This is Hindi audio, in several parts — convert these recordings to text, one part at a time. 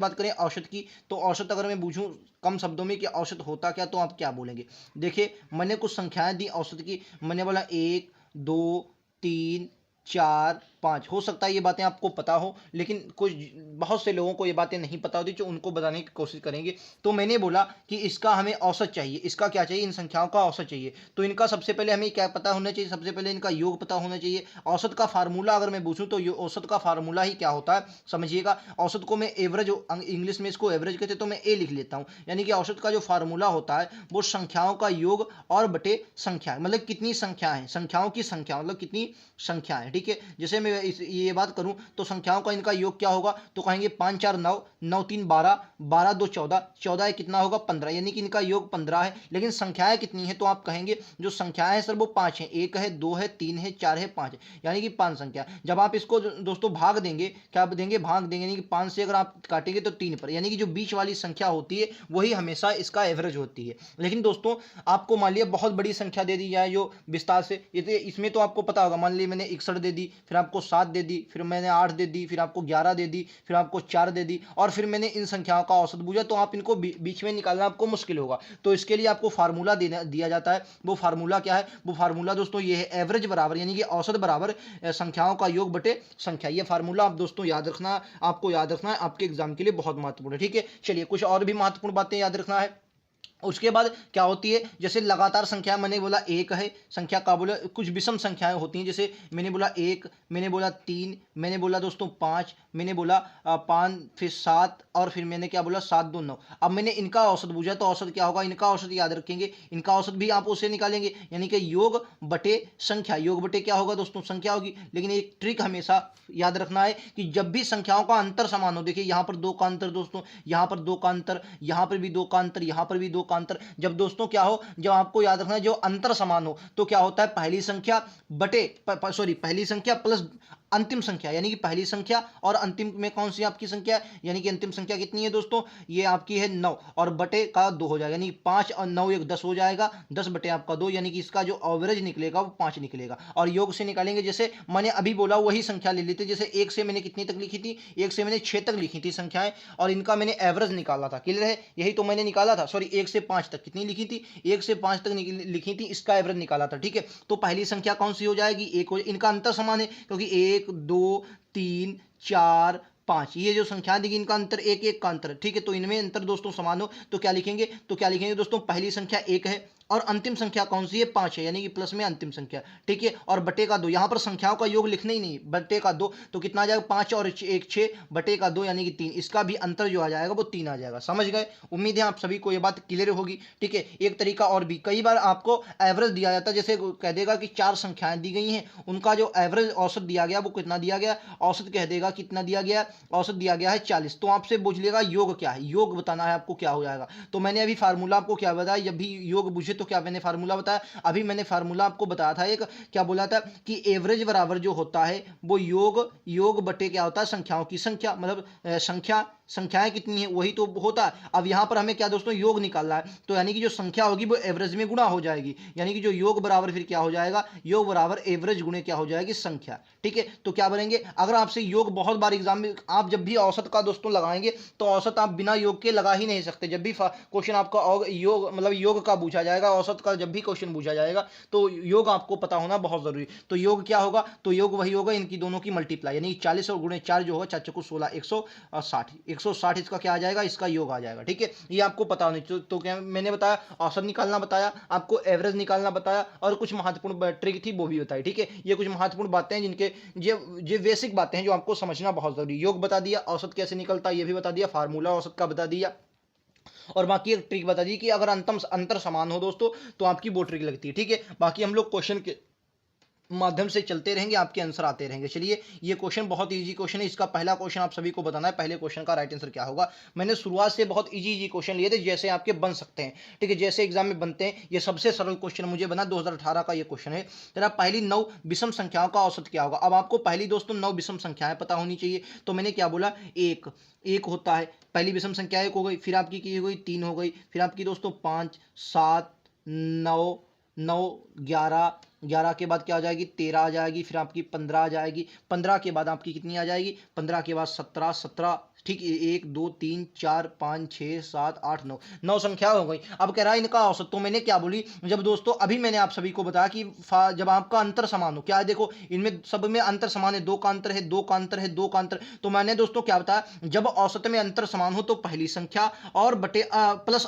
बात करें औसत की, तो औसत अगर मैं पूछूं कम शब्दों में कि औसत होता क्या, तो आप क्या बोलेंगे? देखिए, मैंने कुछ संख्याएं दी औसत की, मैंने बोला 1, 2, 3, 4, 5। हो सकता है ये बातें आपको पता हो, लेकिन कुछ बहुत से लोगों को ये बातें नहीं पता होती, जो उनको बताने की कोशिश करेंगे। तो मैंने बोला कि इसका हमें औसत चाहिए। इसका क्या चाहिए? इन संख्याओं का औसत चाहिए। तो इनका सबसे पहले हमें क्या पता होना चाहिए? सबसे पहले इनका योग पता होना चाहिए। औसत का फार्मूला अगर मैं पूछूं, तो औसत का फार्मूला ही क्या होता है, समझिएगा। औसत को मैं एवरेज, इंग्लिश में इसको एवरेज कहते हैं, तो मैं ए लिख लेता हूं। यानी कि औसत का जो फार्मूला होता है वो संख्याओं का योग और बटे संख्या, मतलब कितनी संख्या है, संख्याओं की संख्या, मतलब कितनी संख्या है। ठीक है, जैसे मैं ये बात करूं तो संख्याओं का इनका योग क्या होगा, तो कहेंगे 5 4 9, 9 3 12, 12 2 14, 14 कितना होगा 15, यानी कि इनका योग 15 है। लेकिन संख्याएं कितनी है, तो आप कहेंगे जो संख्याएं हैं सर वो 5 है, 1 है, 2 है, 3 है, 4 है, 5 है, यानी कि 5 संख्या। जब आप इसको दोस्तों भाग देंगे, क्या देंगे, भाग देंगे, यानी कि 5 से अगर आप काटेंगे तो 3 पर, यानी कि जो बीच वाली संख्या होती है वही हमेशा इसका एवरेज होती है। लेकिन दोस्तों आपको मान लिया बहुत बड़ी संख्या दे दी जाए जो विस्तार से, इसमें तो आपको पता होगा, मान लिया मैंने 61 दे दी, फिर आपको 7 दे दी, फिर मैंने 8 दे दी, फिर आपको 11 दे दी, फिर आपको 4 दे दी, और फिर मैंने इन संख्याओं का औसत पूछा, तो आप इनको बीच में निकालना आपको मुश्किल होगा। तो इसके लिए आपको फार्मूला दिया जाता है। वो फार्मूला क्या है? वो फार्मूला दोस्तों ये है, एवरेज बराबर, यानी कि औसत बराबर संख्याओं का योग बटे संख्या। ये फार्मूला आप दोस्तों याद रखना, आपको याद रखना है, आपके एग्जाम के लिए बहुत महत्वपूर्ण है। ठीक है, चलिए कुछ और भी महत्वपूर्ण बातें याद रखना है। उसके बाद क्या होती है, जैसे लगातार संख्या, मैंने बोला एक है संख्या का, बोला कुछ विषम संख्याएं होती हैं, जैसे मैंने बोला 1, मैंने बोला 3, मैंने बोला दोस्तों 5, मैंने बोला 5, फिर 7, और फिर मैंने क्या बोला 7 2 9। अब मैंने इनका औसत पूछा, तो औसत क्या होगा, इनका औसत याद रखेंगे, इनका औसत भी आप उसे निकालेंगे, यानी कि योग बटे संख्या। योग बटे क्या होगा दोस्तों, संख्या होगी। लेकिन एक ट्रिक हमेशा याद रखना है कि जब भी संख्याओं का अंतर समान हो, देखिए यहाँ पर 2 का अंतर दोस्तों, यहाँ पर 2 का अंतर, यहाँ पर भी 2 का अंतर, यहाँ पर भी 2 का अंतर, जब दोस्तों क्या हो, जब आपको याद रखना है जो अंतर समान हो, तो क्या होता है, पहली संख्या बटे सॉरी पहली संख्या प्लस अंतिम संख्या, यानी कि पहली संख्या और अंतिम में कौन सी आपकी संख्या है, यानी कि अंतिम संख्या कितनी है दोस्तों, ये आपकी है 9, और बटे का 2 हो जाएगा, यानी 5 और 9 एक 10 हो जाएगा, 10 बटे आपका 2, यानी कि इसका जो एवरेज निकलेगा वो 5 निकलेगा। और योग से निकालेंगे, जैसे मैंने अभी बोला वही संख्या ले लेते, जैसे 1 से मैंने कितनी तक लिखी थी, 1 से मैंने 6 तक लिखी थी संख्याएं, और इनका मैंने एवरेज निकाला था। क्लियर है, यही तो मैंने निकाला था, सॉरी 1 से 5 तक कितनी लिखी थी, 1 से 5 तक लिखी थी, इसका एवरेज निकाला था। ठीक है, तो पहली संख्या कौन सी हो जाएगी, 1 हो, इनका अंतर समान है, क्योंकि 1 2 3 4 5, ये जो संख्या देगी इनका अंतर 1 1 का अंतर। ठीक है, तो इनमें अंतर दोस्तों समान हो, तो क्या लिखेंगे, दोस्तों पहली संख्या 1 है और अंतिम संख्या कौन सी है, 5 है, यानी कि प्लस में अंतिम संख्या। ठीक है, और बटे का 2, यहां पर संख्याओं का योग लिखना ही नहीं, बटे का 2, तो कितना आ जाएगा, 5 और 1 6, बटे का 2 यानी कि 3, इसका भी अंतर जो आ जाएगा वो 3 आ जाएगा। समझ गए? उम्मीद है आप सभी को ये बात क्लियर होगी। ठीक है, एक तरीका और भी, कई बार आपको एवरेज दिया जाता है, जैसे कह देगा कि 4 संख्याएं दी गई हैं, उनका जो एवरेज औसत दिया गया वो कितना दिया गया, औसत कह देगा कितना दिया गया, औसत दिया गया है 40, तो आपसे पूछ लेगा योग क्या है, योग बताना है आपको, क्या हो जाएगा। तो मैंने अभी फार्मूला आपको क्या बताया, जब भी योग पूछे तो क्या मैंने फार्मूला बताया, अभी मैंने फार्मूला आपको बताया था एक, क्या बोला था कि एवरेज बराबर जो होता है वो योग बटे क्या होता है, संख्याओं की संख्या, मतलब संख्याएं कितनी है वही तो होता है। अब यहां पर हमें क्या दोस्तों, योग निकालना है, तो यानी कि जो संख्या होगी वो एवरेज में गुणा हो जाएगी, यानी कि जो योग बराबर फिर क्या हो जाएगा, योग बराबर एवरेज गुणे क्या हो जाएगी, संख्या। ठीक है, तो क्या बनेंगे, अगर आपसे योग बहुत बार एग्जाम में, आप जब भी औसत का दोस्तों लगाएंगे तो औसत आप बिना योग के लगा ही नहीं सकते। जब भी क्वेश्चन आपका योग मतलब योग का पूछा जाएगा, औसत का जब भी क्वेश्चन पूछा जाएगा, तो योग आपको पता होना बहुत जरूरी। तो योग क्या होगा, तो योग वही होगा इनकी दोनों की मल्टीप्लाई, यानी 40 और गुणे 4 जो होगा, 4 चक्कू 16, 160 इसका क्या आ जाएगा, इसका योग आ जाएगा। ठीक है, ये आपको पता होना चाहिए। तो क्या मैंने बताया, औसत निकालना बताया, आपको एवरेज निकालना बताया, और कुछ महत्वपूर्ण ट्रिक थी वो भी बताई। ठीक है, ये कुछ महत्वपूर्ण बातें हैं जिनके ये बेसिक बातें हैं जो आपको समझना बहुत जरूरी। योग बता दिया, औसत कैसे निकलता है ये भी बता दिया, फार्मूला औसत का बता दिया, और बाकी एक ट्रिक बता दी कि अगर अंतर समान हो दोस्तों तो आपकी वो ट्रिक लगती है। ठीक है, बाकी हम लोग क्वेश्चन के माध्यम से चलते रहेंगे, आपके आंसर आते रहेंगे। चलिए, ये क्वेश्चन बहुत इजी क्वेश्चन है, इसका पहला क्वेश्चन आप सभी को बताना है, पहले क्वेश्चन का राइट आंसर क्या होगा। मैंने शुरुआत से बहुत इजी क्वेश्चन लिए थे, जैसे आपके बन सकते हैं। ठीक है, जैसे एग्जाम में बनते हैं, ये सबसे सरल क्वेश्चन मुझे बना, 2018 का ये क्वेश्चन है। जरा पहली 9 विषम संख्याओं का औसत क्या होगा। अब आपको पहली दोस्तों 9 विषम संख्याएं पता होनी चाहिए, तो मैंने क्या बोला, एक होता है, पहली विषम संख्या 1 हो गई, फिर आपकी की हो गई 3 हो गई, फिर आपकी दोस्तों 5 7 9 9 11, 11 के बाद क्या आ जाएगी, 13 आ जाएगी, फिर आपकी 15 आ जाएगी, 15 के बाद आपकी कितनी आ जाएगी, 15 के बाद 17, 17 ठीक है, 1 2 3 4 5 6 7 8 9, 9 संख्या हो गई। अब कह रहा है इनका औसत, तो मैंने क्या बोली, जब दोस्तों अभी मैंने आप सभी को बताया कि जब आपका अंतर समान हो, क्या है देखो इनमें सब में अंतर समान है, 2 का अंतर है, 2 का अंतर है, 2 का अंतर, तो मैंने दोस्तों क्या बताया, जब औसत में अंतर समान हो तो पहली संख्या और बटे प्लस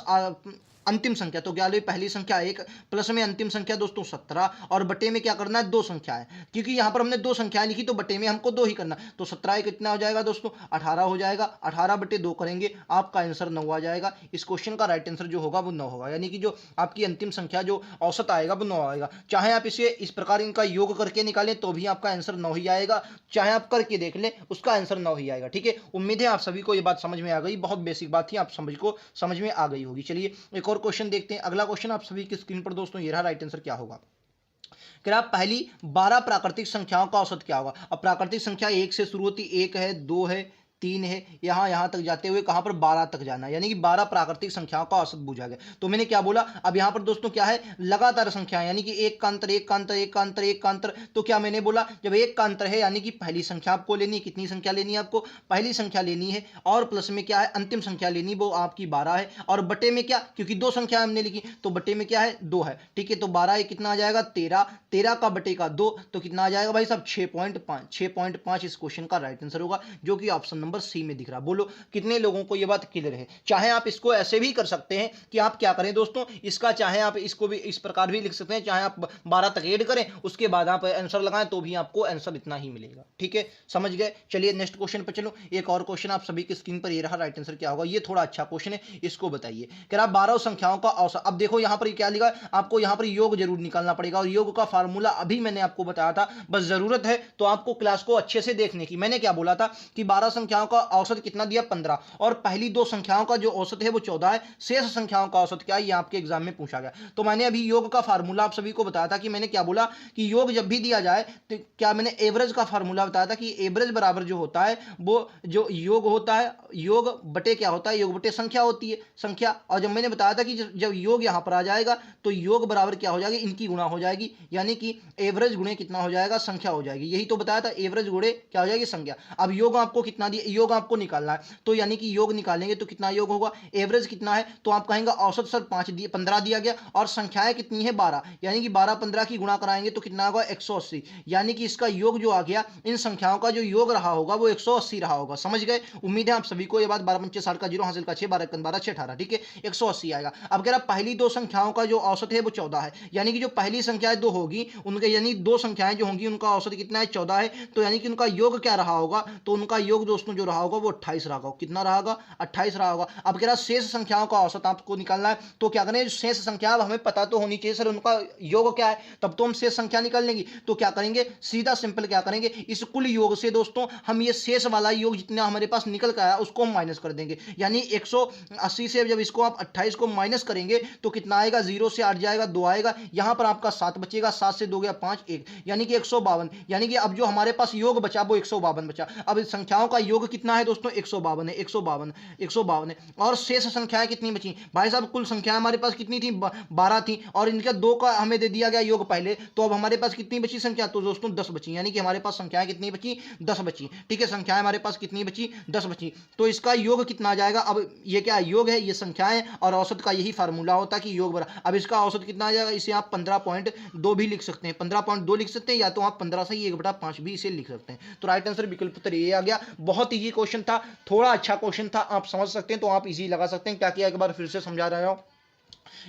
अंतिम संख्या, तो क्या लो पहली संख्या 1 प्लस में अंतिम संख्या दोस्तों 17 और बटे में क्या करना है 2 संख्या है, क्योंकि यहां पर हमने 2 संख्याएं लिखी तो बटे में हमको 2 ही करना, तो 17 कितना हो जाएगा दोस्तों 18 हो जाएगा, 18 बटे 2 करेंगे आपका आंसर 9 आ जाएगा। इस क्वेश्चन का राइट आंसर जो होगा वो 9 होगा, यानी कि जो आपकी अंतिम संख्या जो औसत आएगा वो 9 आएगा। चाहे आप इसे इस प्रकार इनका योग करके निकालें तो भी आपका आंसर 9 ही आएगा, चाहे आप करके देख लें उसका आंसर 9 ही आएगा। ठीक है, उम्मीद है आप सभी को ये बात समझ में आ गई, बहुत बेसिक बात थी, आप समझ में आ गई होगी। चलिए एक और क्वेश्चन देखते हैं। अगला क्वेश्चन आप सभी की स्क्रीन पर दोस्तों ये रहा, राइट आंसर क्या होगा। क्या पहली 12 प्राकृतिक संख्याओं का औसत क्या होगा। अब प्राकृतिक संख्या 1 से शुरू होती, 1 है, 2 है, 3 है, यहां तक जाते हुए कहां पर 12 तक जाना, यानी कि 12 प्राकृतिक संख्याओं का औसत पूछा गया। तो मैंने क्या बोला, अब यहां पर दोस्तों क्या है लगातार संख्या, यानी कि एक का अंतर, एक का अंतर, एक का अंतर, एक का अंतर, तो क्या मैंने बोला जब एक का अंतर है यानी कि पहली संख्या आपको लेनी है, कितनी संख्या लेनी है आपको, पहली संख्या लेनी है, और प्लस में क्या है अंतिम संख्या लेनी, वो आपकी 12 है, और बटे में क्या, क्योंकि 2 संख्या हमने लिखी तो बटे में क्या है 2 है। ठीक है, तो 12 कितना आ जाएगा 13, 13 का बटे का 2 तो कितना आ जाएगा भाई साहब 6.5, 6.5 इस क्वेश्चन का राइट आंसर होगा, जो कि ऑप्शन नंबर सी में दिख रहा है। बोलो कितने लोगों को यह बात क्लियर है। चाहे आप इसको ऐसे भी कर सकते हैं कि आप क्या करें दोस्तों, इसका चाहे आप इसको भी इस प्रकार भी लिख सकते हैं, चाहे आप 12 तक ऐड करें उसके बाद आप आंसर लगाएं तो भी आपको आंसर इतना ही मिलेगा। ठीक है, समझ गए। चलिए नेक्स्ट क्वेश्चन पर चलो। एक और क्वेश्चन आप सभी की स्क्रीन पर ये रहा, राइट आंसर क्या होगा। ये थोड़ा अच्छा क्वेश्चन है, इसको बताइए। कह रहा 12 संख्याओं का औसत। अब देखो यहां पर क्या लिखा है, आपको यहां पर योग जरूर निकालना पड़ेगा, और योग का फार्मूला अभी मैंने आपको बताया था, बस जरूरत है तो आपको क्लास को अच्छे से देखने की। मैंने क्या बोला था कि 12 संख्याओं का औसत कितना दिया 15, और पहली 2 संख्याओं का जो औसत है वो 14 है, शेष संख्याओं का औसत क्या है ये आपके एग्जाम में पूछा गया। तो मैंने अभी योग का फार्मूला आप सभी को बताया था कि मैंने क्या बोला कि योग जब भी दिया जाए तो क्या मैंने एवरेज का फार्मूला बताया था कि एवरेज बराबर जो होता है वो जो योग होता है, योग बटे क्या होता है, योग बटे संख्या होती है, संख्या। और जब मैंने बताया था कि जब योग यहां पर आ जाएगा तो योग बराबर क्या हो जाएगी, इनकी गुणा हो जाएगी, यानी कि एवरेज गुणे कितना हो जाएगा, संख्या हो जाएगी। यही तो बताया था, एवरेज गुणे क्या हो जाएगी, संख्या। अब योग आपको कितना दिया, योग आपको निकालना है, तो यानी कि योग निकालेंगे तो कितना योग होगा, एवरेज कितना है, तो आप कहेंगे औसत सर 15 दिया गया, और संख्याएं कितनी है 12, यानी कि 12 15 की गुणा कराएंगे तो कितना होगा 180, यानी कि इसका योग जो आ गया, इन संख्याओं का जो योग रहा होगा वो 180 रहा होगा। समझ गए। उम्मीद है आप सभी को ये बात 12 5 60 का 0 हासिल का 6 12 12 6 18, ठीक है 180 आएगा। अब कह रहा पहली 2 संख्याओं का जो औसत है वो 14 है, यानी कि जो पहली संख्याएं 2 होगी उनके, यानी 2 संख्याएं जो होंगी उनका औसत कितना है 14 है, तो यानी कि उनका योग क्या रहा होगा, तो उनका योग दोस्तों जो रहा होगा वो 28 रहा होगा। कितना रहा होगा 28 रहा होगा। अब कह रहा शेष संख्याओं का औसत आपको निकालना है, तो क्या करें शेष संख्या हमें पता तो होनी चाहिए सर उनका योग क्या है, तब तो हम शेष संख्या निकाल लेंगे। तो क्या करेंगे, सीधा सिंपल क्या करेंगे, इस कुल योग से दोस्तों हम ये शेष वाला योग जितना हमारे पास निकल कर आया उसको हम माइनस कर देंगे, यानी 180 से जब इसको आप 28 को माइनस करेंगे तो कितना आएगा, 0 से 8 जाएगा 2 आएगा, यहां पर आपका 7 बचेगा, 7 से 2 गया 5 1, यानी कि 152, यानी कि अब जो हमारे पास योग बचा वो 152 बचा। अब इस संख्याओं का योग कितना है दोस्तों 152 है, 152 है। और शेष संख्याएं कितनी बची भाई साहब, कुल संख्या हमारे पास कितनी थी 12 थी, और इनका 2 का हमें दे दिया गया योग पहले, तो अब हमारे पास कितनी बची संख्या, तो दोस्तों 10 बची, यानी कि हमारे पास संख्याएं कितनी बची 10 बची। ठीक है, संख्याएं हमारे पास कितनी बची 10 बची, तो इसका योग कितना आ जाएगा। अब ये क्या योग है, ये संख्याएं और औसत का यही फार्मूला होता है कि योग बराबर। अब इसका औसत कितना आ जाएगा, इसे आप 15.2 भी लिख सकते हैं, 15.2 लिख सकते हैं, या तो आप 15 से 1/5 भी इसे लिख सकते हैं। तो राइट आंसर विकल्प उत्तर ये आ गया। बहुत इजी क्वेश्चन था, थोड़ा अच्छा क्वेश्चन था, आप समझ सकते हैं तो आप इजी लगा सकते हैं। क्या किया एक बार फिर से समझा रहा हूं।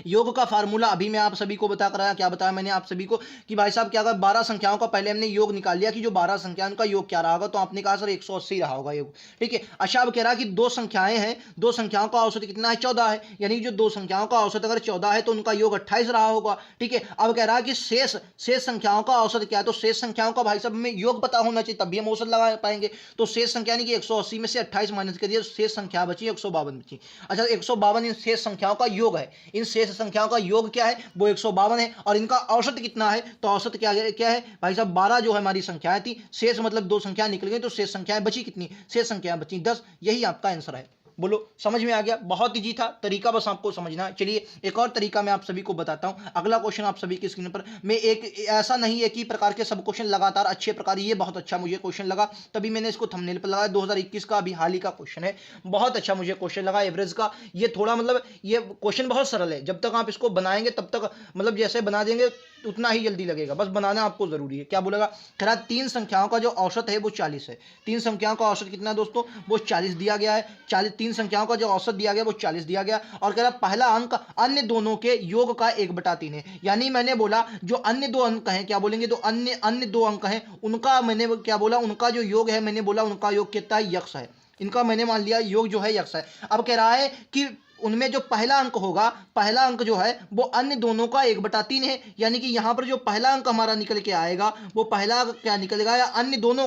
योग का फार्मूला अभी मैं आप सभी को बता कर आया, क्या बताया मैंने आप सभी को कि भाई साहब क्या अगर 12 संख्याओं का पहले हमने योग निकाल लिया कि जो 12 संख्या उनका योग क्या रहा होगा, तो आपने कहा सर 180 रहा होगा योग। ठीक है, अच्छा अब कह रहा है कि 2 संख्याएं हैं, 2 संख्याओं का औसत कितना है 14 है, यानी जो 2 संख्याओं का औसत अगर 14 है तो उनका योग 28 रहा होगा। ठीक है, अब कह रहा है कि शेष संख्याओं का औसत क्या है, तो शेष संख्याओं का भाई साहब हमें योग पता होना चाहिए तभी हम औसत लगा पाएंगे। तो शेष संख्या यानी कि 180 में से 28 माइनस कर दिया, शेष संख्या बची 152 बची। अच्छा 152 इन शेष संख्याओं का योग है, इन शेष संख्याओं का योग क्या है वो 152 है, और इनका औसत कितना है, तो औसत क्या है भाई साहब 12 जो है हमारी संख्याएं थी, शेष मतलब 2 संख्याएं निकल गई, तो शेष संख्याएं बची कितनी, शेष संख्याएं बची 10, यही आपका आंसर है। बोलो समझ में आ गया? बहुत ईजी था, तरीका बस आपको समझना है। चलिए एक और तरीका मैं आप सभी को बताता हूं। अगला क्वेश्चन आप सभी की स्क्रीन पर, मैं एक ऐसा नहीं है कि प्रकार के सब क्वेश्चन लगातार अच्छे प्रकार, ये बहुत अच्छा मुझे क्वेश्चन लगा तभी मैंने इसको थंबनेल पर लगाया। 2021 का अभी हाल ही का क्वेश्चन है, बहुत अच्छा मुझे क्वेश्चन लगा एवरेज का। ये थोड़ा मतलब ये क्वेश्चन बहुत सरल है, जब तक आप इसको बनाएंगे तब तक मतलब जैसे बना देंगे उतना ही जल्दी लगेगा, बस बनाना आपको जरूरी है। क्या बोलेगा? कह रहा 3 संख्याओं का जो औसत है वो 40 है। 3 संख्याओं का औसत कितना है दोस्तों? वो 40 दिया गया है। 40 3 संख्याओं का जो औसत दिया गया वो 40 दिया गया, और कह रहा पहला अंक अन्य दोनों के योग का 1/3 है। यानी मैंने बोला जो अन्य दो अंक हैं, क्या बोलेंगे, तो अन्य अन्य दो अंक हैं उनका मैंने क्या बोला, उनका जो योग है, मैंने बोला उनका योग कितना है, यक्स है। इनका मैंने मान लिया योग जो है यक्स है। अब कह रहा है कि उनमें जो पहला अंक होगा, पहला अंक जो है वो अन्य दोनों का 1/3 है। यानी कि यहां पर जो पहला अंक हमारा निकल के आएगा वो पहला क्या निकलेगा, या अन्य दोनों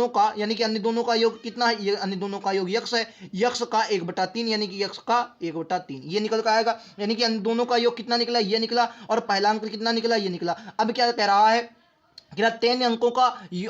का यानी कि अन्य दोनों का योग कितना है, ये अन्य दोनों का योग यक्स है। यक्स का 1/3 यानी कि यक्स का 1/3 ये निकल कर आएगा। यानी कि अन्य दोनों का योग कितना निकला, ये निकला, और पहला अंक कितना निकला, ये निकला। अब क्या कह रहा है कि 3 अंकों का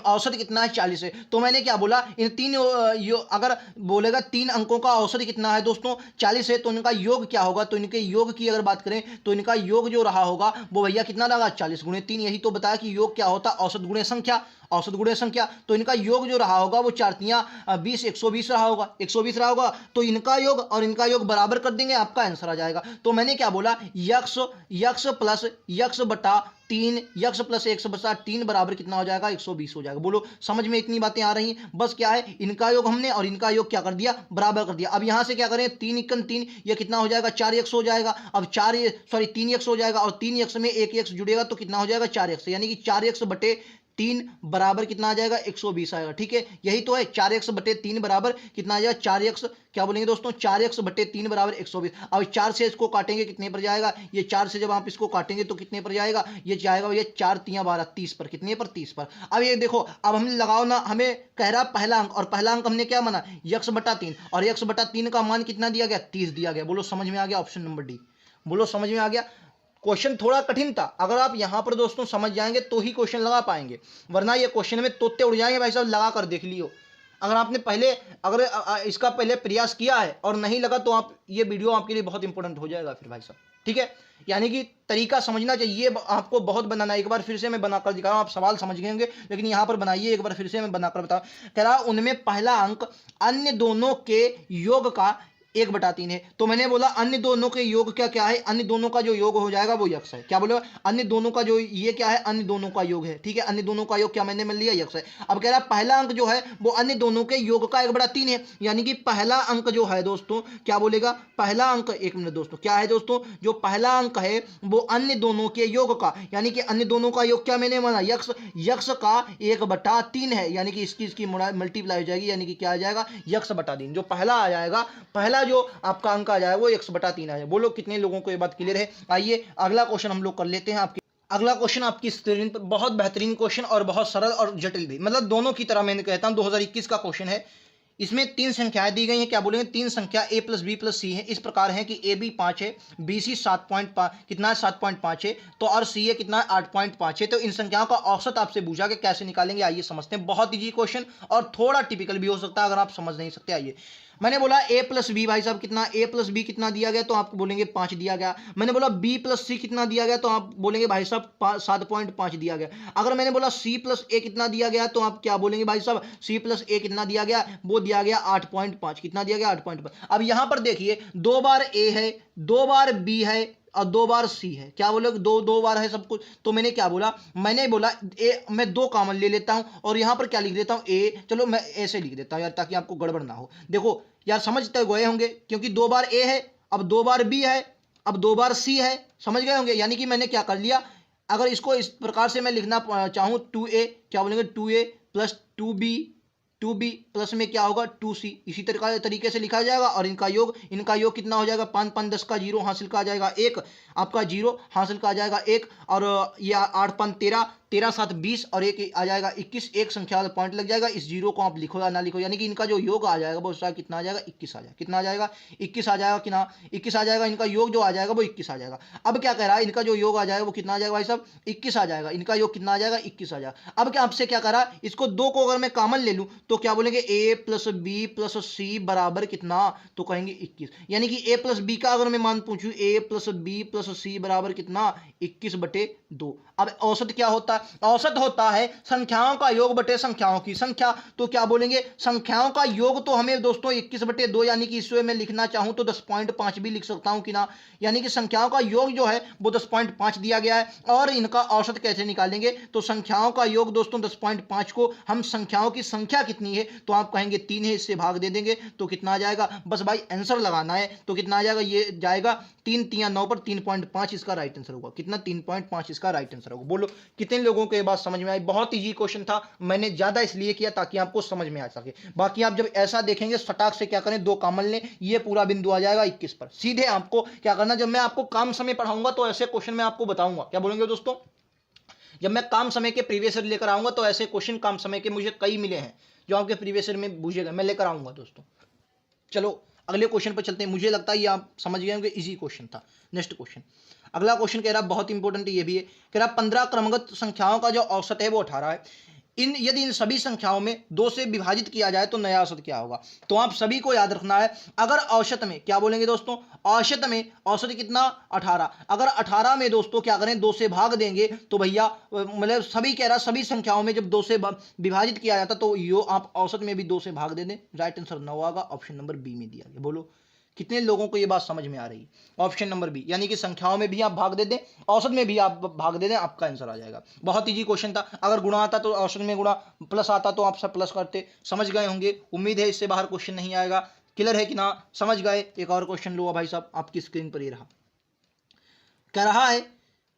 औसत कितना है, 40 है। तो मैंने क्या बोला, इन तीन अगर बोलेगा 3 अंकों का औसत कितना है दोस्तों, 40 है, तो इनका योग क्या होगा, तो इनके योग की अगर बात करें तो इनका योग जो रहा होगा वो भैया कितना रहा, 40 गुणे 3। यही तो बताया कि योग क्या होता है, औसत गुणे संख्या, औसत गुणे संख्या। तो इनका योग जो रहा होगा वो 4 तियां 20, 120 रहा होगा, 120 रहा होगा। तो इनका योग और इनका योग बराबर कर देंगे, आपका आंसर आ जाएगा। तो मैंने क्या बोला, यक्स प्लस यक्स बटा 3, यक्स प्लस एक्स बटा 3 बराबर कितना हो जाएगा, 120 हो जाएगा। बोलो समझ में इतनी बातें आ रही हैं? बस क्या है, इनका योग हमने और इनका योग क्या कर दिया, बराबर कर दिया। अब यहां से क्या करें, 3 × 3 ये कितना हो जाएगा, 4 यक्स हो जाएगा। अब 3 यक्स हो जाएगा, और 3 यक्स में 1 यक्स जुड़ेगा तो कितना हो जाएगा, 4 यक्स। यानी कि 4 यक्स बटे 3 बराबर कितना आ जाएगा, 120 आएगा। ठीक है, यही तो है, 4x बटे 3 बराबर कितना आ जाएगा, 4x क्या बोलेंगे दोस्तों, 4x बटे 3 बराबर 120। अब 4 से इसको काटेंगे कितने पर जाएगा, ये 4 से जब आप इसको काटेंगे तो कितने पर जाएगा, ये जाएगा ये 4 तियां 12, 30 पर। कितने पर, 30 पर। अब ये देखो, अब हम लगाओ ना, हमें कह रहा पहला अंक, और पहला अंक हमने क्या माना, यक्स बटा 3, और यक्स बटा 3 का मान कितना दिया गया, 30 दिया गया। बोलो समझ में आ गया, ऑप्शन नंबर डी। बोलो समझ में आ गया। क्वेश्चन थोड़ा कठिन था, अगर आप यहां पर दोस्तों समझ जाएंगे तो ही क्वेश्चन लगा पाएंगे, वरना ये क्वेश्चन में तोते उड़ जाएंगे भाई साहब, लगा कर देख लियो। अगर आपने पहले अगर इसका पहले प्रयास किया है और नहीं लगा तो आप ये वीडियो आपके लिए बहुत इंपॉर्टेंट हो जाएगा फिर भाई साहब। ठीक है, यानी कि तरीका समझना चाहिए आपको, बहुत बनाना। एक बार फिर से मैं बनाकर दिखा रहा हूं, आप सवाल समझ गए होंगे लेकिन यहां पर बनाइए, एक बार फिर से मैं बनाकर बता। कह रहा उनमें पहला अंक अन्य दोनों के योग का 1/3 है। तो मैंने बोला अन्य दोनों के योग क्या क्या है, अन्य दोनों का जो योग हो जाएगा वो यक्स है। क्या बोले, अन्य दोनों का जो ये क्या है, अन्य दोनों का योग है। ठीक है, अन्य दोनों का योग क्या मैंने मान लिया, यक्स है। अब कह रहा पहला अंक जो है वो अन्य दोनों के योग का 1/3 है। यानी कि पहला अंक जो है दोस्तों, क्या बोलेगा, पहला अंक, एक मिनट दोस्तों, क्या है दोस्तों, जो पहला अंक है वो अन्य दोनों के योग का, यानी कि अन्य दोनों का योग क्या मैंने माना, यक्स, यक्स का 1/3 है। यानी कि इसकी मल्टीप्लाई हो जाएगी, यानी कि क्या आ जाएगा, यक्स बटा 3। जो पहला आ जाएगा, पहला जो आपका अंक आ जाएगा वो 1/3 आ जाएगा। बोलो कितने लोगों को ये बात क्लियर है? आइए अगला क्वेश्चन हम लोग कर लेते हैं। आपके अगला क्वेश्चन आपकी स्क्रीन पर बहुत बेहतरीन क्वेश्चन और बहुत सरल और जटिल भी, मतलब दोनों की तरह मैंने कहता हूं। 2021 का क्वेश्चन है, इसमें 3 संख्याएं दी गई हैं। क्या बोलेंगे, 3 संख्या a + b + c है। इस प्रकार है कि ab 5 है, bc 7.5 कितना है, 7.5 है, तो और ca कितना है, 8.5 है। तो इन संख्याओं का औसत आपसे पूछा कि कैसे निकालेंगे, आइए समझते हैं। बहुत इजी क्वेश्चन और थोड़ा टिपिकल भी हो सकता है अगर आप समझ नहीं सकते। आइए, मैंने बोला a + b भाई साहब कितना, a + b कितना दिया गया, तो आप बोलेंगे 5 दिया गया। मैंने बोला b + c कितना दिया गया, तो आप बोलेंगे भाई साहब 7.5 दिया गया। अगर मैंने बोला c + a कितना दिया गया, तो आप क्या बोलेंगे भाई साहब, c + a कितना दिया गया, वो दिया गया 8.5। कितना दिया गया, 8.5। अब यहां पर देखिए 2 बार a है, 2 बार b है और 2 बार सी है। क्या बोले, 2 बार है सब कुछ। तो मैंने क्या बोला, मैंने बोला ए, मैं 2 कॉमन ले लेता हूं और यहां पर क्या लिख देता हूं, ए। चलो मैं ऐसे लिख देता हूं यार, ताकि आपको गड़बड़ ना हो। देखो यार, समझते गए होंगे, क्योंकि 2 बार ए है, अब 2 बार बी है, अब 2 बार सी है। समझ गए होंगे, यानी कि मैंने क्या कर लिया, अगर इसको इस प्रकार से मैं लिखना चाहूं, 2a, क्या बोलेंगे, 2a + 2b प्लस में क्या होगा, 2c। इसी तरीके से लिखा जाएगा। और इनका योग कितना हो जाएगा, 5 5 10 का 0 हासिल का आ जाएगा 1, आपका 0 हासिल का आ जाएगा 1, और ये 8 5 13 13 7 20 और एक आ जाएगा 21, एक संख्या वाला पॉइंट लग जाएगा। इस जीरो को आप लिखो या ना लिखो, यानी कि इनका जो योग आ जाएगा वो उसका कितना आ जाएगा 21 आ जाएगा। कितना आ जाएगा 21 आ जाएगा कि ना 21 आ जाएगा। इनका योग जो आ जाएगा वो 21 आ जाएगा। अब क्या कह रहा है, इनका जो योग आ जाएगा वो कितना आ जाएगा भाई साहब 21 आ जाएगा। इनका योग कितना आ जाएगा 21 आ जाएगा। अब क्या आपसे क्या कह रहा है, इसको दो को अगर मैं कॉमन ले लूं तो क्या बोलेंगे a प्लस बी प्लस सी बराबर कितना, तो कहेंगे 21। यानी कि a प्लस बी का अगर मैं मान पूछूं a प्लस बी प्लस सी बराबर कितना 21/2। अब औसत क्या होता है, औसत होता है संख्याओं का योग बटे संख्याओं की संख्या। तो क्या बोलेंगे संख्याओं का योग तो हमें दोस्तों 21/2, यानी कि इसमें मैं लिखना चाहूं तो 10.5 भी लिख सकता हूं कि ना। यानी कि संख्याओं का योग जो है वो 10.5 दिया गया है। और इनका औसत कैसे निकालेंगे, तो संख्याओं का योग दोस्तों 10.5 को हम संख्याओं की संख्या कितनी है तो आप कहेंगे 3 है, इससे भाग दे देंगे तो कितना आ जाएगा, बस भाई आंसर लगाना है। तो कितना आ जाएगा, ये जाएगा 3 3 9 पर 3.5 इसका राइट आंसर होगा। कितना 3.5 इसका राइट आंसर होगा। बोलो कितने लोगों को ये बात समझ में आई। बहुत इजी क्वेश्चन था, मैंने ज्यादा इसलिए किया ताकि आपको समझ में आ सके। बाकी आप जब ऐसा देखेंगे फटाक से क्या करें, दो कॉमन लें, ये पूरा बिंदु आ जाएगा 21 पर। सीधे आपको क्या करना, जब मैं आपको काम समय पढ़ाऊंगा तो ऐसे क्वेश्चन मैं आपको बताऊंगा। क्या बोलेंगे दोस्तों, जब मैं काम समय के प्रीवियस ईयर लेकर आऊंगा तो ऐसे क्वेश्चन काम समय के मुझे कई मिले हैं जो आपके प्रीवियस ईयर में पूछे गए, मैं लेकर आऊंगा दोस्तों। चलो अगले क्वेश्चन पर चलते हैं। मुझे लगता है ये आप समझ गए होंगे, इजी क्वेश्चन था। नेक्स्ट क्वेश्चन, अगला क्वेश्चन कह रहा है बहुत इंपॉर्टेंट, ये भी है, कह रहा 15 क्रमगत संख्याओं का जो औसत है वो 18 है। यदि इन सभी संख्याओं में 2 से विभाजित किया जाए तो नया औसत क्या होगा। तो आप सभी को याद रखना है, अगर औसत में क्या बोलेंगे दोस्तों, औसत में औसत कितना 18, अगर 18 में दोस्तों क्या करें 2 से भाग देंगे तो भैया मतलब सभी कह रहा सभी संख्याओं में जब 2 से विभाजित किया जाता तो यो आप औसत में भी 2 से भाग दे दें। राइट आंसर 9 आएगा, ऑप्शन नंबर बी में दिया गया। बोलो कितने लोगों को ये बात समझ में आ रही है। ऑप्शन नंबर बी, यानी कि संख्याओं में भी आप भाग दे दें, औसत में भी आप भाग दे दें, आपका आंसर आ जाएगा। बहुत इजी क्वेश्चन था। अगर गुणा आता तो औसत में गुणा, प्लस आता तो आप सब प्लस करते। समझ गए होंगे, उम्मीद है इससे बाहर क्वेश्चन नहीं आएगा। क्लियर है कि ना, समझ गए। एक और क्वेश्चन लो भाई साहब, आपकी स्क्रीन पर ये रहा, कह रहा है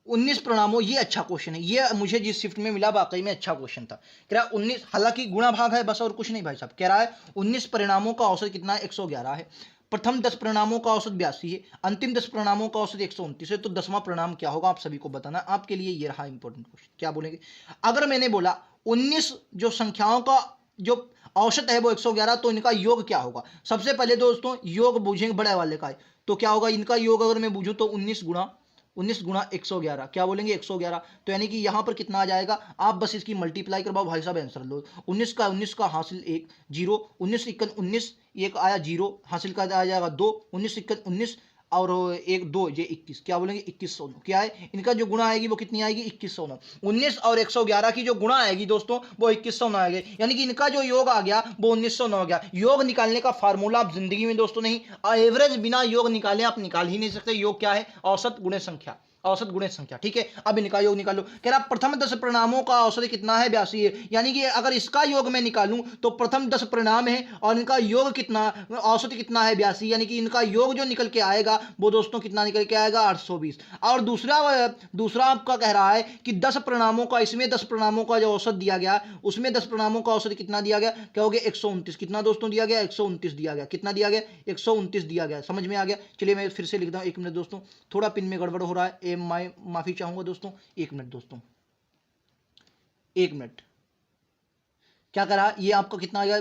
19 परिणामों, ये अच्छा क्वेश्चन है, ये मुझे जिस शिफ्ट में मिला वाकई में अच्छा क्वेश्चन था। कह रहा है 19, हालांकि गुणा भाग है बस और कुछ नहीं भाई साहब। कह रहा है 19 परिणामों का औसत कितना है 111 है। प्रथम 10 परिणामों का औसत 82 है। अंतिम 10 परिणामों का औसत 129 है। तो 10वां परिणाम क्या होगा आप सभी को बताना। आपके लिए ये रहा इंपॉर्टेंट क्वेश्चन। क्या बोलेंगे, अगर मैंने बोला 19 जो संख्याओं का जो औसत है वो 111, तो इनका योग क्या होगा। सबसे पहले दोस्तों योग बूझेंगे बड़े वाले का है, तो क्या होगा इनका योग, अगर मैं बूझूं तो 19 गुणा 111, क्या बोलेंगे 111। तो यानी कि यहां पर कितना आ जाएगा, आप बस इसकी मल्टीप्लाई करवाओ भाई साहब, आंसर लो। 19 का हासिल 1 0, 19 इक्कन 19, एक आया 0, हासिल का आ जाएगा 2, 19 इक्कन 19 और एक 2, ये 21, क्या बोलेंगे 2109। क्या है इनका जो गुणा आएगी वो कितनी आएगी 2109। 19 और 111 की जो गुणा आएगी दोस्तों वो 2109 आएगी, यानी कि इनका जो योग आ गया वो 1909 आ गया। योग निकालने का फार्मूला आप जिंदगी में दोस्तों नहीं, एवरेज बिना योग निकाले आप निकाल ही नहीं सकते। योग क्या है, औसत गुणे संख्या, औसत गुणे संख्या। ठीक है, अब इनका योग निकालो। कह रहा प्रथम 10 परिणामों का औसत कितना है 82 है। यानी कि अगर इसका योग मैं निकालूं तो प्रथम 10 परिणाम है और इनका योग कितना, औसत कितना है 82, यानी कि इनका योग जो निकल के आएगा वो दोस्तों कितना निकल के आएगा 820। और दूसरा आपका कह रहा है कि 10 परिणामों का, इसमें 10 परिणामों का जो औसत दिया गया उसमें 10 परिणामों का औसत कितना दिया गया, कहोगे 129। कितना दोस्तों दिया गया 129 दिया गया। कितना दिया गया 129 दिया गया। समझ में आ गया। चलिए मैं फिर से लिखता हूं, एक मिनट दोस्तों, थोड़ा पिन में गड़बड़ हो रहा है, माफी चाहूंगा दोस्तों। एक मिनट दोस्तों, एक मिनट। क्या करा, ये आपका कितना आ गया,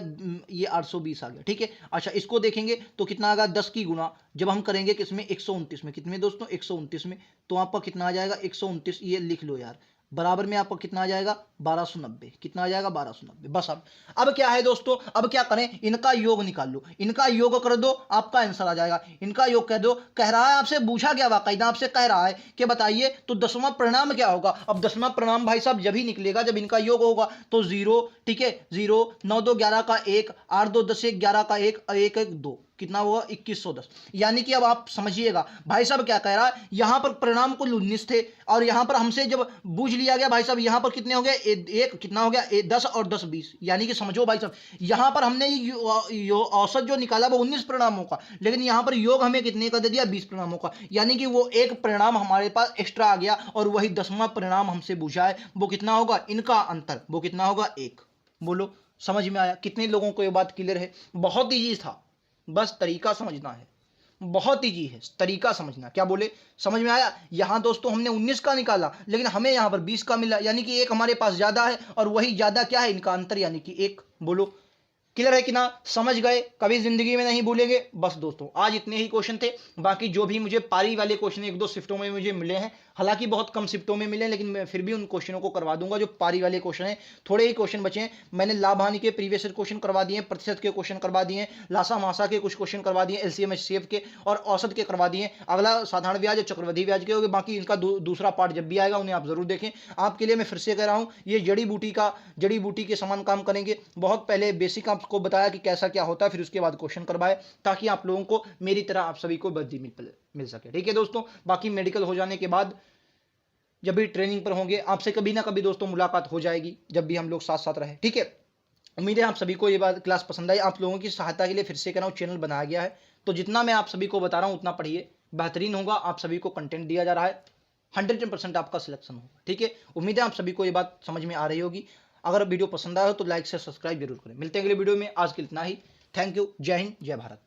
ये 820 आ गया। ठीक है, अच्छा इसको देखेंगे तो कितना आ गया 10 की गुणा जब हम करेंगे किसमें 129 में, कितने दोस्तों 129 में, तो आपका कितना आ जाएगा 129, ये लिख लो यार, बराबर में आपका कितना आ जाएगा 1290। कितना आ जाएगा 1290। बस अब क्या है दोस्तों, अब क्या करें, इनका योग निकाल लो, इनका योग कर दो, आपका आंसर आ जाएगा। इनका योग कह दो। कह रहा है आपसे पूछा गया, वाकईदा आपसे कह रहा है कि बताइए तो 10वां परिणाम क्या होगा। अब 10वां परिणाम भाई साहब जब ही निकलेगा जब इनका योग होगा। तो 0, ठीक है 0, 9 2 11 का 1, 8 2 10 1 11 का 1, 1 1 2, कितना हुआ 2110। यानी कि अब आप समझिएगा भाई साहब क्या कह रहा है, यहां पर परिणाम कुल 19 थे और यहां पर हमसे जब बूझ लिया गया भाई साहब, यहां पर कितने हो गए, एक कितना हो गया 10 और 10 20, यानी कि समझो भाई साहब यहां पर हमने औसत जो निकाला वो 19 परिणामों का, लेकिन यहां पर योग हमें कितने का दे दिया 20 परिणामों का, यानी कि वो एक परिणाम हमारे पास एक्स्ट्रा आ गया और वही 10वां परिणाम हमसे पूछा है। वो कितना होगा, इनका अंतर वो कितना होगा 1। बोलो समझ में आया। कितने लोगों को ये बात क्लियर है। बहुत ईजी था, बस तरीका समझना है। बहुत ईजी है, तरीका समझना। क्या बोले, समझ में आया? यहाँ दोस्तों हमने 19 का निकाला, लेकिन हमें यहाँ पर 20 का मिला, यानी कि एक हमारे पास ज्यादा है, और वही ज्यादा क्या है, इनका अंतर, यानी कि एक। बोलो क्लियर है कि ना? समझ गए, कभी जिंदगी में नहीं भूलेंगे। बस दोस्तों आज इतने ही क्वेश्चन थे। बाकी जो भी मुझे पारी वाले क्वेश्चन एक दो शिफ्टों में मुझे मिले हैं, हालांकि बहुत कम शिफ्टों में मिले, लेकिन मैं फिर भी उन क्वेश्चनों को करवा दूंगा जो पारी वाले क्वेश्चन हैं। थोड़े ही क्वेश्चन बचे हैं। मैंने लाभ हानि के प्रीवियस क्वेश्चन करवा दिए, प्रतिशत के क्वेश्चन करवा दिए, लासा मासा के कुछ क्वेश्चन करवा दिए, एलसीएम एचसीएफ के और औसत के करवा दिए। अगला साधारण ब्याज और चक्रवृद्धि ब्याज के होंगे। बाकी इनका दूसरा पार्ट जब भी आएगा उन्हें आप जरूर देखें। आपके लिए मैं फिर से कह रहा हूं, ये जड़ी बूटी के समान काम करेंगे। बहुत पहले बेसिक आपको बताया कि कैसा क्या होता है, फिर उसके बाद क्वेश्चन करवाए, ताकि आप लोगों को मेरी तरह आप सभी को वर्दी मिल सके। ठीक है दोस्तों, बाकी मेडिकल हो जाने के बाद जब भी ट्रेनिंग पर होंगे आपसे कभी ना कभी दोस्तों मुलाकात हो जाएगी, जब भी हम लोग साथ साथ रहे। ठीक है, उम्मीद है आप सभी को ये बात क्लास पसंद आई। आप लोगों की सहायता के लिए फिर से कह रहा हूं, चैनल बनाया गया है, तो जितना मैं आप सभी को बता रहा हूं उतना पढ़िए, बेहतरीन होगा। आप सभी को कंटेंट दिया जा रहा है, 100% आपका सिलेक्शन होगा। ठीक है, उम्मीद है आप सभी को ये बात समझ में आ रही होगी। अगर वीडियो पसंद आया हो तो लाइक से सब्सक्राइब जरूर करें। मिलते हैं अगले वीडियो में, आज के लिए इतना ही। थैंक यू, जय हिंद, जय भारत।